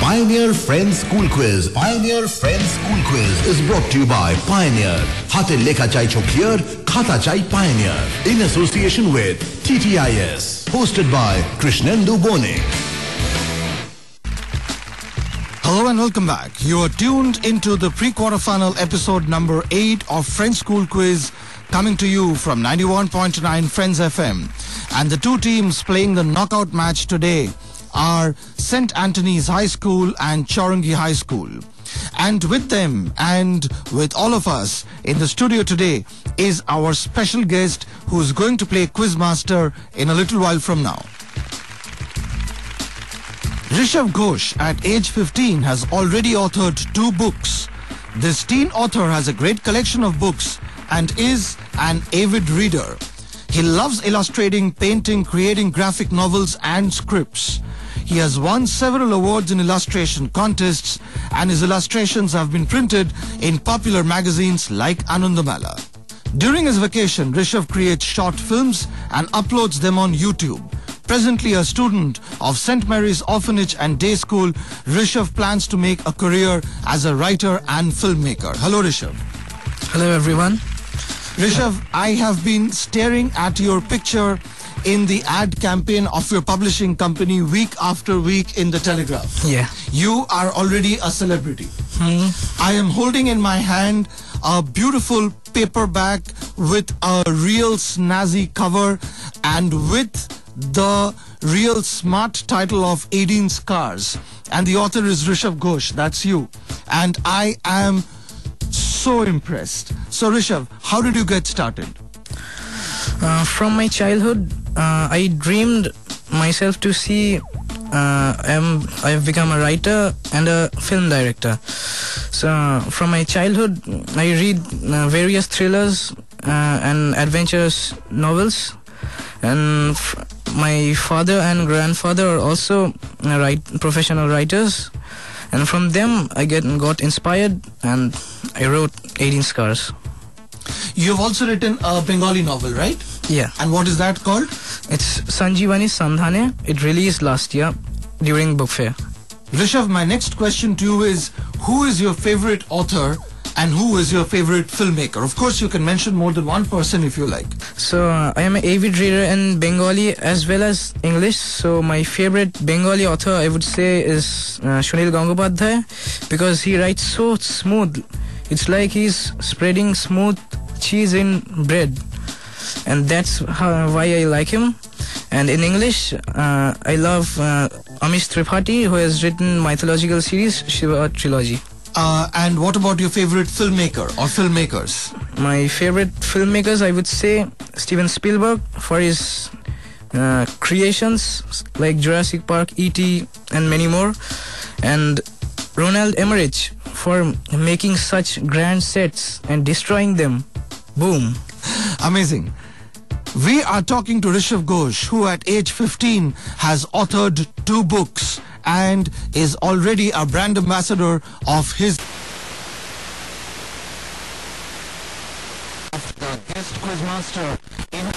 Pioneer Friends School Quiz. Pioneer Friends School Quiz is brought to you by Pioneer. Hate lekha chai cho clear, khata chai Pioneer. In association with TTIS. Hosted by Krishnendu Bone. Hello and welcome back. You are tuned into the pre-quarterfinal episode number 8 of Friends School Quiz, coming to you from 91.9 Friends FM. And the two teams playing the knockout match today are St. Anthony's High School and Chaurangi High School. And with them and with all of us in the studio today is our special guest who is going to play Quizmaster in a little while from now. Rishav Ghosh, at age 15, has already authored 2 books. This teen author has a great collection of books and is an avid reader. He loves illustrating, painting, creating graphic novels and scripts. He has won several awards in illustration contests, and his illustrations have been printed in popular magazines like Anandamala. During his vacation, Rishav creates short films and uploads them on YouTube. Presently a student of St. Mary's Orphanage and Day School, Rishav plans to make a career as a writer and filmmaker. Hello, Rishav. Hello, everyone. Rishav, I have been staring at your picture in the ad campaign of your publishing company week after week in the Telegraph. Yeah. You are already a celebrity. I am holding in my hand a beautiful paperback with a real snazzy cover and with the real smart title of 18 Scars. And the author is Rishav Ghosh. That's you. And I am so impressed. So Rishav, how did you get started? From my childhood, I dreamed myself to see I've become a writer and a film director. So from my childhood, I read various thrillers and adventurous novels. And my father and grandfather are also professional writers. And from them, I got inspired and I wrote 18 Scars. You've also written a Bengali novel, right? Yeah. And what is that called? It's Sanjeevani Sandhane. It released last year during book fair. Rishav, my next question to you is, who is your favorite author and who is your favorite filmmaker? Of course, you can mention more than one person if you like. So, I am an avid reader in Bengali as well as English. So, my favorite Bengali author, I would say, is Sunil Gangopadhyay, because he writes so smooth. It's like he's spreading smooth cheese in bread. And that's why I like him. And in English, I love Amish Tripathi, who has written mythological series Shiva Trilogy. And what about your favorite filmmaker or filmmakers? My favorite filmmakers, I would say Steven Spielberg for his creations like Jurassic Park, E.T. and many more. And Ronald Emmerich for making such grand sets and destroying them. Boom. Amazing. We are talking to Rishav Ghosh, who at age 15 has authored 2 books and is already a brand ambassador of his the guest quizmaster in.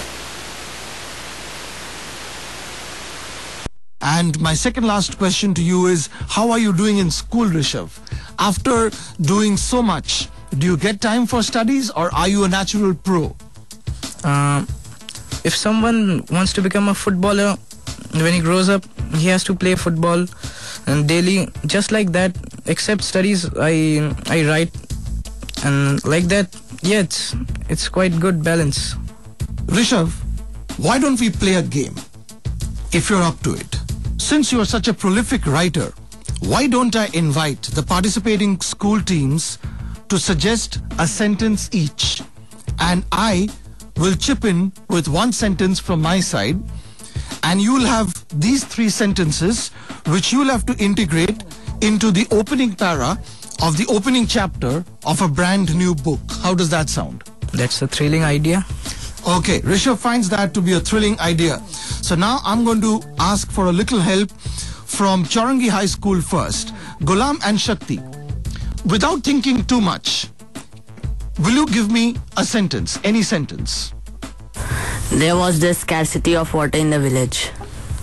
And my second last question to you is, how are you doing in school, Rishav? After doing so much, do you get time for studies or are you a natural pro? If someone wants to become a footballer, when he grows up, he has to play football and daily. Just like that, except studies, I write. And like that, yeah, it's quite good balance. Rishav, why don't we play a game, if you're up to it? Since you're such a prolific writer, why don't I invite the participating school teams to suggest a sentence each, and I will chip in with one sentence from my side, and you will have these 3 sentences which you will have to integrate into the opening para of the opening chapter of a brand new book. How does that sound? That's a thrilling idea. Okay, Rishav finds that to be a thrilling idea. So now I'm going to ask for a little help from Chaurangi High School first. Gulam and Shakti, without thinking too much, will you give me a sentence, any sentence? There was this scarcity of water in the village.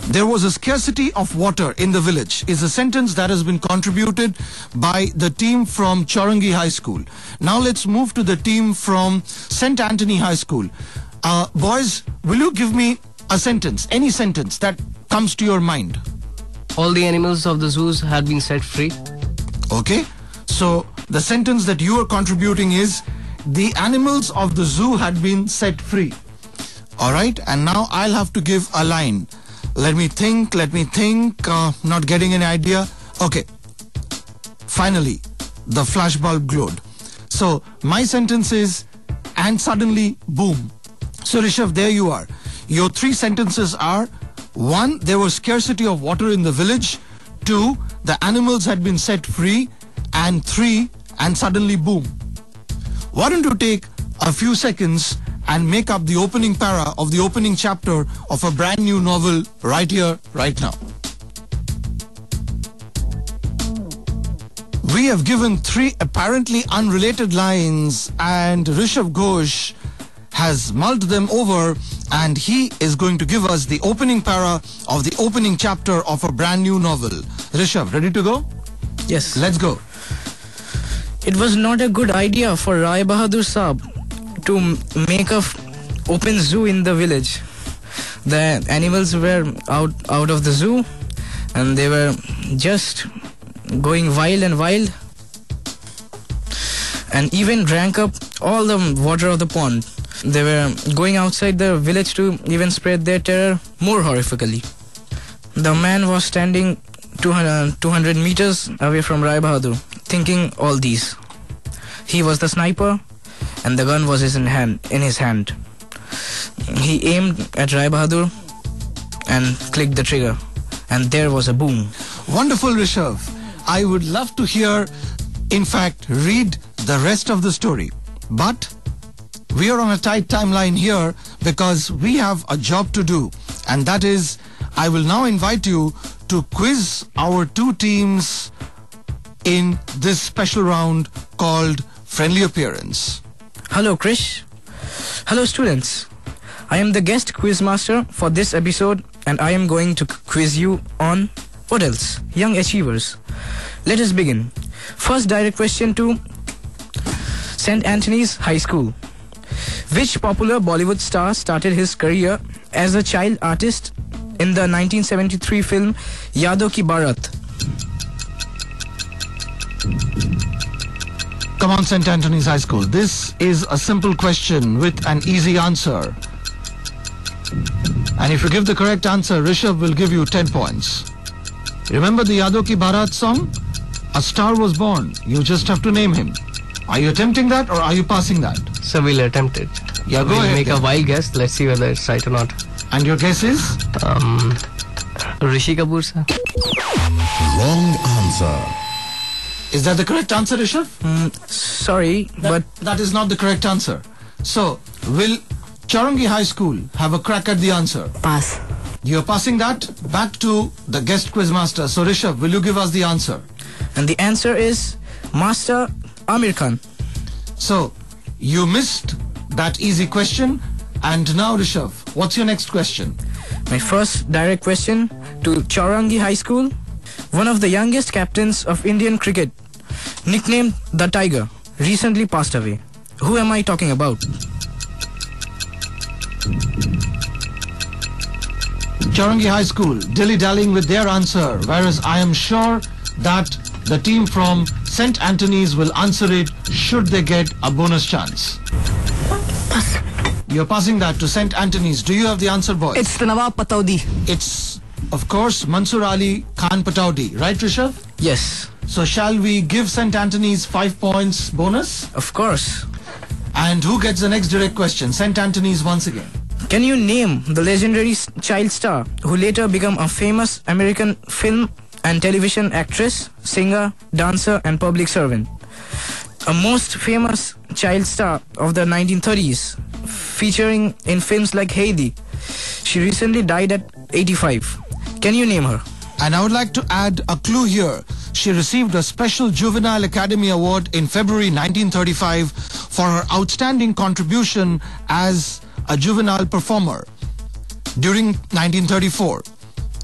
There was a scarcity of water in the village is a sentence that has been contributed by the team from Chaurangi High School. Now let's move to the team from St. Anthony High School. Boys, will you give me a sentence, any sentence that comes to your mind? All the animals of the zoos had been set free. Okay, so the sentence that you are contributing is the animals of the zoo had been set free. All right, and now I'll have to give a line. Let me think, not getting any idea. Okay, finally, the flashbulb glowed. So my sentence is, and suddenly, boom. So Rishav, there you are. Your three sentences are: 1, there was scarcity of water in the village; 2, the animals had been set free; and 3, and suddenly, boom. Why don't you take a few seconds and make up the opening para of the opening chapter of a brand new novel right here, right now. We have given 3 apparently unrelated lines, and Rishav Ghosh has mulled them over, and he is going to give us the opening para of the opening chapter of a brand new novel. Rishav, ready to go? Yes. Let's go. It was not a good idea for Rai Bahadur Saab to make a open zoo in the village. The animals were out of the zoo, and they were just going wild and even drank up all the water of the pond. They were going outside the village to even spread their terror more horrifically. The man was standing 200 meters away from Rai Bahadur, thinking all these. He was the sniper, and the gun was in his hand. He aimed at Rai Bahadur and clicked the trigger, and there was a boom. Wonderful, Rishav. I would love to hear, in fact, read the rest of the story. But we are on a tight timeline here because we have a job to do, and that is, I will now invite you to quiz our 2 teams in this special round called Friendly Appearance. Hello, Krish. Hello, students. I am the guest quiz master for this episode, and I am going to quiz you on what else? Young achievers. Let us begin. First direct question to St. Anthony's High School. Which popular Bollywood star started his career as a child artist in the 1973 film Yadon Ki Baarat? Come on, St. Anthony's High School. This is a simple question with an easy answer. And if you give the correct answer, Rishav will give you 10 points. Remember the Yadon Ki Baarat song? A star was born. You just have to name him. Are you attempting that or are you passing that? So we'll attempt it. Yeah, go we'll ahead. Make a wild guess. Let's see whether it's right or not. And your guess is? Rishi Kapoor, sir. Wrong answer. Is that the correct answer, Rishav? Sorry, but That is not the correct answer. So, will Chaurangi High School have a crack at the answer? Pass. You're passing that back to the guest quiz master. So, Rishav, will you give us the answer? and the answer is Master Amir Khan. So, you missed that easy question. And now, Rishav, what's your next question? My first direct question to Chaurangi High School. One of the youngest captains of Indian cricket, nicknamed the Tiger, recently passed away. Who am I talking about? Chaurangi High School dilly-dallying with their answer, whereas I am sure that the team from St. Anthony's will answer it should they get a bonus chance. Pass. You're passing that to St. Anthony's. Do you have the answer, boys? It's the Nawab Pataudi. It's, of course, Mansur Ali Khan Pataudi. Right, Rishav? Yes, So shall we give St. Anthony's 5 points bonus? of course. And who gets the next direct question? St. Anthony's once again. Can you name the legendary child star who later became a famous American film and television actress, singer, dancer, and public servant? A most famous child star of the 1930s, featuring in films like Heidi. She recently died at 85. Can you name her? And I would like to add a clue here. She received a Special Juvenile Academy Award in February 1935 for her outstanding contribution as a juvenile performer during 1934.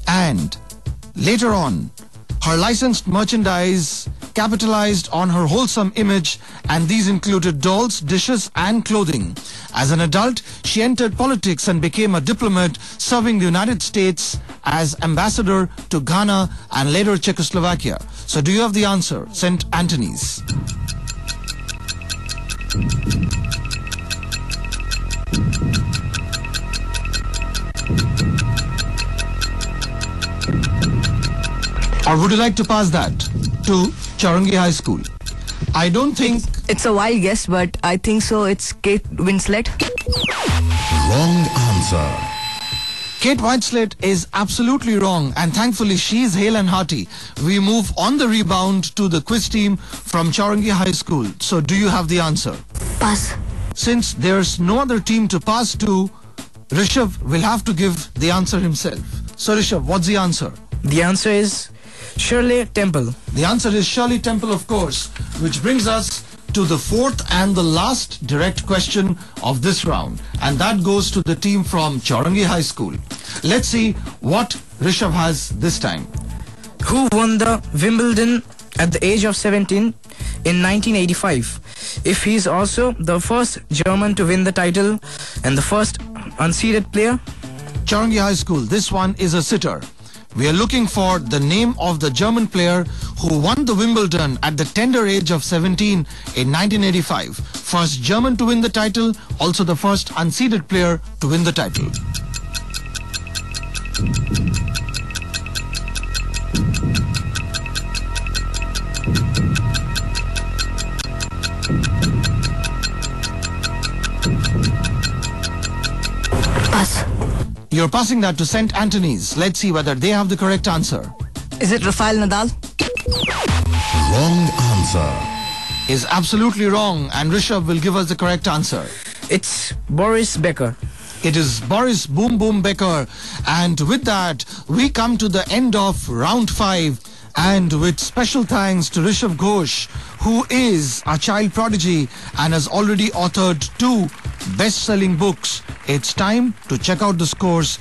And later on, her licensed merchandise capitalized on her wholesome image, and these included dolls, dishes, and clothing. As an adult, she entered politics and became a diplomat, serving the United States as ambassador to Ghana and later Czechoslovakia. So do you have the answer? St. Anthony's. Or would you like to pass that to Charangi High School? I don't think... It's a wild guess, but I think so. It's Kate Winslet. Wrong answer. Kate Winslet is absolutely wrong, and thankfully she is hale and hearty. We move on the rebound to the quiz team from Charangi High School. So do you have the answer? Pass. Since there's no other team to pass to, Rishav will have to give the answer himself. So Rishav, what's the answer? The answer is Shirley Temple. The answer is Shirley Temple, of course, which brings us to the fourth and the last direct question of this round. And that goes to the team from Charangi High School. Let's see what Rishav has this time. Who won the Wimbledon at the age of 17 in 1985? If he is also the first German to win the title and the first unseeded player? Charangi High School, this one is a sitter. We are looking for the name of the German player who won the Wimbledon at the tender age of 17 in 1985. First German to win the title, also the first unseeded player to win the title. Pass. You're passing that to St. Anthony's. Let's see whether they have the correct answer. Is it Rafael Nadal? Wrong answer. Is absolutely wrong, and Rishav will give us the correct answer. It's Boris Becker. It is Boris Boom Boom Becker. And with that, we come to the end of round 5. And with special thanks to Rishav Ghosh, who is a child prodigy and has already authored 2 best-selling books, it's time to check out the scores